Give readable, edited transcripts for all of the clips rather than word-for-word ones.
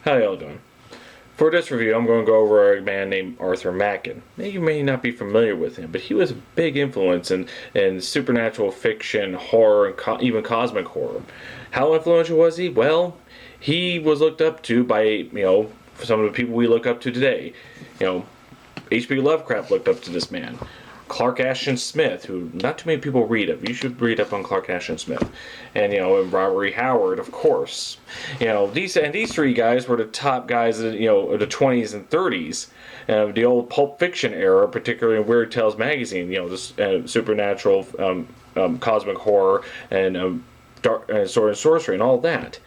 How y'all doing? For this review, I'm going to go over a man named Arthur Machen. Now, you may not be familiar with him, but he was a big influence in supernatural fiction, horror, and even cosmic horror. How influential was he? Well, he was looked up to by, some of the people we look up to today. H.P. Lovecraft looked up to this man. Clark Ashton Smith, who not too many people read of. You should read up on Clark Ashton Smith, and Robert E. Howard, of course. These three guys were the top guys, of the 20s and 30s, the old pulp fiction era, particularly in Weird Tales magazine. This supernatural, cosmic horror, and dark sword and sorcery, and all that.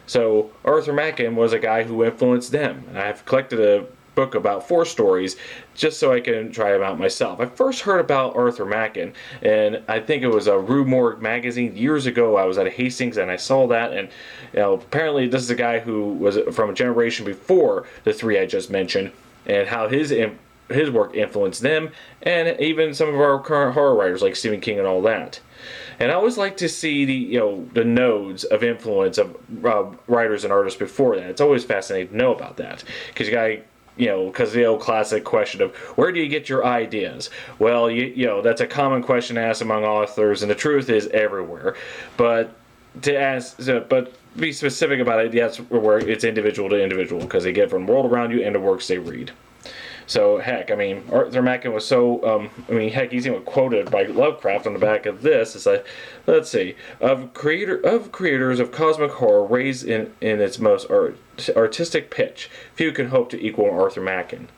So Arthur Machen was a guy who influenced them, and I've collected a book about 4 stories just so I can try them out myself. I first heard about Arthur Machen, and I think it was a Rue Morgue magazine years ago. I was at Hastings and I saw that, and apparently this is a guy who was from a generation before the 3 I just mentioned, and how his work influenced them, and even some of our current horror writers like Stephen King and all that. And I always like to see the nodes of influence of writers and artists before that. It's always fascinating to know about that, because because the old classic question of where do you get your ideas? Well, that's a common question asked among authors, and the truth is everywhere. But but be specific about it. That's where it's individual to individual, because they get from the world around you and the works they read. So heck, Arthur Machen was so heck, he's even quoted by Lovecraft on the back of this. It's like, let's see, of creators of cosmic horror raised in its most artistic pitch, few can hope to equal Arthur Machen.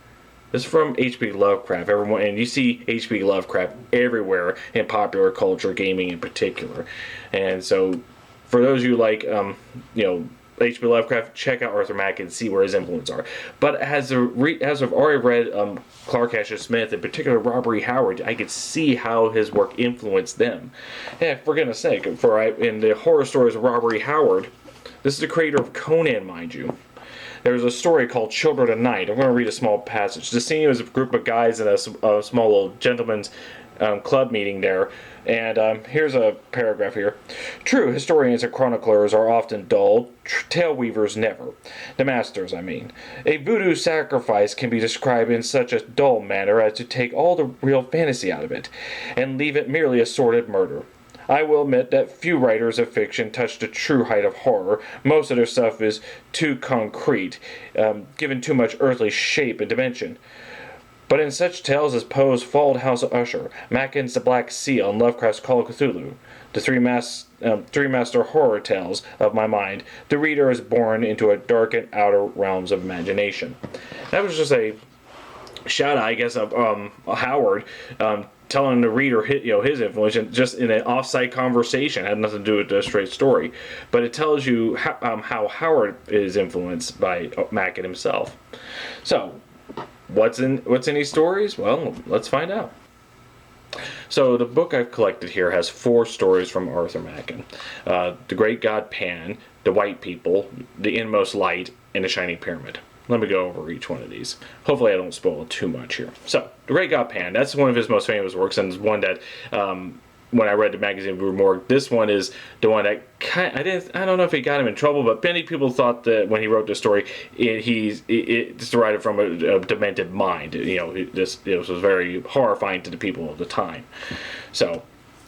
This is from H.P. Lovecraft. Everyone, and you see H.P. Lovecraft everywhere in popular culture, gaming in particular. And so, for those of you like, H.P. Lovecraft, check out Arthur Machen and see where his influence are. But as I've already read Clark Ashton Smith, in particular Robert E. Howard, I could see how his work influenced them. Heck, for goodness sake, in the horror stories of Robert E. Howard, this is the creator of Conan, mind you. There's a story called Children of Night. I'm going to read a small passage. The scene was a group of guys in a small little gentleman's club meeting there. And here's a paragraph here. True, historians and chroniclers are often dull, tale weavers never. The masters, I mean. A voodoo sacrifice can be described in such a dull manner as to take all the real fantasy out of it, and leave it merely a sordid murder. I will admit that few writers of fiction touch the true height of horror. Most of their stuff is too concrete, given too much earthly shape and dimension. But in such tales as Poe's Fallen House of Usher, Machen's The Black Seal, and Lovecraft's Call of Cthulhu, the three master horror tales of my mind, the reader is born into a darkened outer realms of imagination. That was just a shout out, I guess, of Howard telling the reader his influence, just in an off-site conversation. It had nothing to do with the straight story, but it tells you how Howard is influenced by Machen himself. So, what's in these stories? Well, let's find out. So the book I've collected here has 4 stories from Arthur Machen: The Great God Pan, The White People, The Inmost Light, and The Shining Pyramid. Let me go over each one of these. Hopefully I don't spoil too much here. So, The Great God Pan, that's one of his most famous works, and it's one that, when I read the magazine Rue Morgue, this one is the one that I don't know if it got him in trouble, but many people thought that when he wrote this story, it's derived from a demented mind. This was very horrifying to the people of the time. So,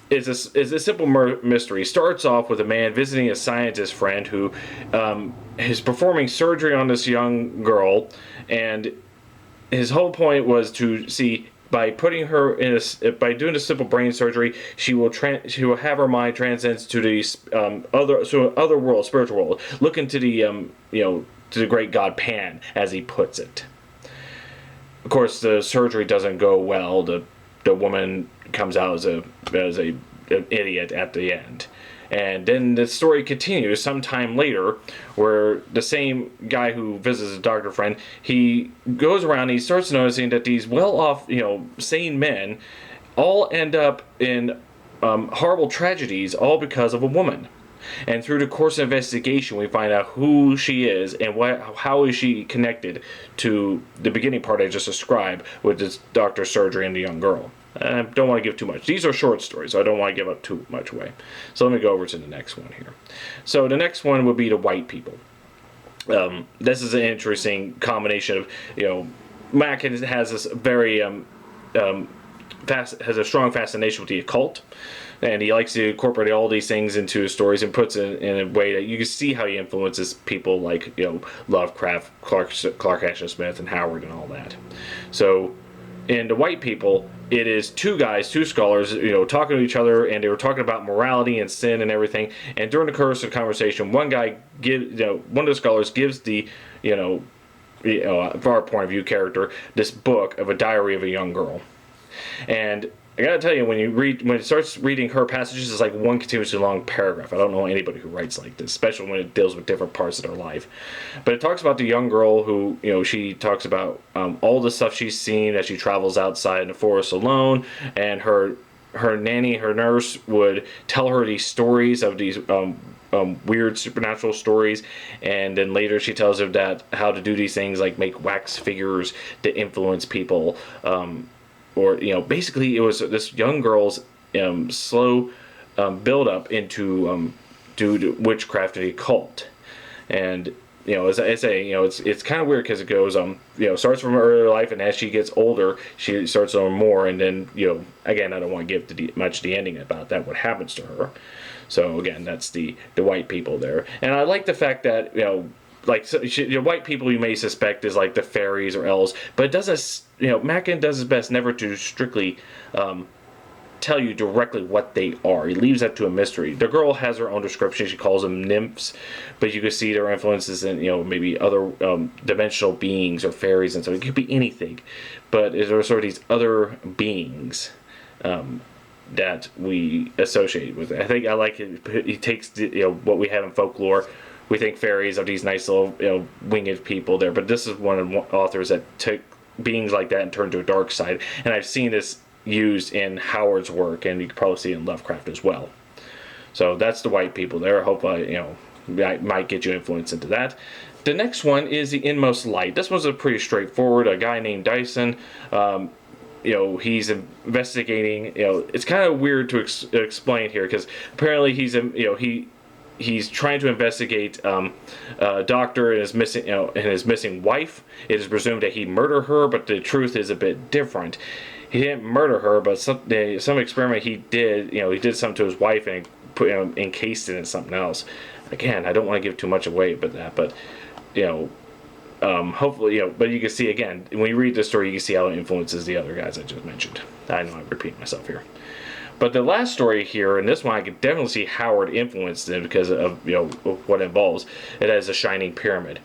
it's a simple mystery. It starts off with a man visiting a scientist friend who is performing surgery on this young girl, and his whole point was to see, by putting her by doing a simple brain surgery, she will have her mind transcend to the other world, spiritual world, look into the to the great god Pan, as he puts it. Of course, the surgery doesn't go well. The woman comes out as an idiot at the end. And then the story continues sometime later, where the same guy who visits a doctor friend, he goes around and he starts noticing that these well-off, sane men all end up in horrible tragedies, all because of a woman. And through the course of investigation, we find out who she is and how is she connected to the beginning part I just described with this doctor's surgery and the young girl. I don't want to give too much. These are short stories, so I don't want to give up too much away. So let me go over to the next one here. So the next one would be The White People. This is an interesting combination of, Machen has this very has a strong fascination with the occult, and he likes to incorporate all these things into his stories and puts it in a way that you can see how he influences people like Lovecraft, Clark Ashton Smith, and Howard, and all that. So, in The White People, it is two guys, two scholars, talking to each other, and they were talking about morality and sin and everything. And during the course of the conversation, one of the scholars gives the, from our point of view character, this book of a diary of a young girl. And I gotta tell you, when it starts reading her passages, it's like one continuously long paragraph. I don't know anybody who writes like this, especially when it deals with different parts of their life. But it talks about the young girl who, she talks about all the stuff she's seen as she travels outside in the forest alone, and her nanny, her nurse, would tell her these stories of these weird supernatural stories, and then later she tells her that how to do these things like make wax figures to influence people. Or basically it was this young girl's slow build up into due to witchcraft and the occult. And as I say, it's kind of weird because it goes starts from her earlier life, and as she gets older, she starts to learn more. And then again, I don't want to give much the ending about that, what happens to her. So again, that's the White People there, and I like the fact that white people you may suspect is like the fairies or elves, but it doesn't. Machen does his best never to strictly tell you directly what they are. He leaves that to a mystery. The girl has her own description. She calls them nymphs, but you can see their influences in maybe other dimensional beings or fairies and so. It could be anything, but there are sort of these other beings that we associate with it. I think I like it. He takes what we have in folklore. We think fairies are these nice little winged people there, but this is one of the authors that took beings like that and turned to a dark side. And I've seen this used in Howard's work, and you can probably see it in Lovecraft as well. So that's the White People there. Hopefully, I might get you influence into that. The next one is the Inmost Light. This one's a pretty straightforward. A guy named Dyson. He's investigating. It's kind of weird to explain here because apparently he's trying to investigate a doctor and his missing wife. It is presumed that he murdered her, but the truth is a bit different. He didn't murder her, but some experiment he did. He did something to his wife and encased it in something else. Again, I don't want to give too much away about that, but hopefully, but you can see again when you read this story, you can see how it influences the other guys I just mentioned. I know I'm repeating myself here. But the last story here, and this one I can definitely see Howard influenced in because of what it involves. It has a shining pyramid.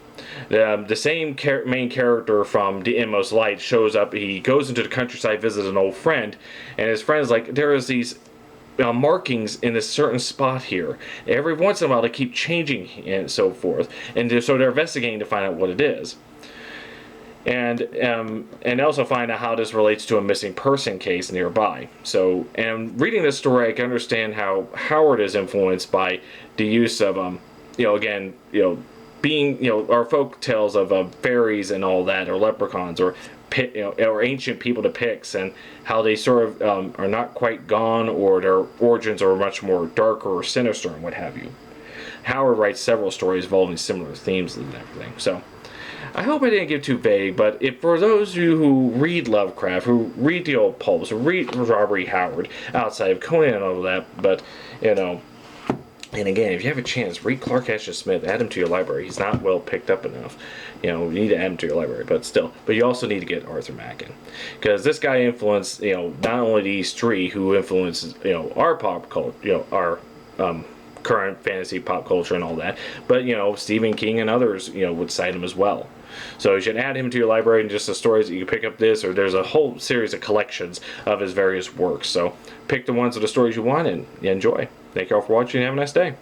The same main character from The Inmost Light shows up. He goes into the countryside, visits an old friend, and his friend's like, there is these markings in this certain spot here. Every once in a while, they keep changing and so forth, and so they're investigating to find out what it is. And also find out how this relates to a missing person case nearby. So, and reading this story, I can understand how Howard is influenced by the use of being our folk tales of fairies and all that, or leprechauns, or or ancient people depicts, and how they sort of are not quite gone, or their origins are much more darker or sinister and what have you. Howard writes several stories involving similar themes and everything. So I hope I didn't get too vague, but if for those of you who read Lovecraft, who read the old pulps, who read Robert E. Howard, outside of Conan and all that, but, and again, if you have a chance, read Clark Ashton Smith, add him to your library. He's not well picked up enough. You need to add him to your library, but still. But you also need to get Arthur Machen. Because this guy influenced, not only these three who influences, our pop culture, our current fantasy pop culture and all that, but, Stephen King and others, would cite him as well. So you should add him to your library, and just the stories that you can pick up this, or there's a whole series of collections of his various works. So pick the ones of the stories you want and enjoy. Thank you all for watching and have a nice day.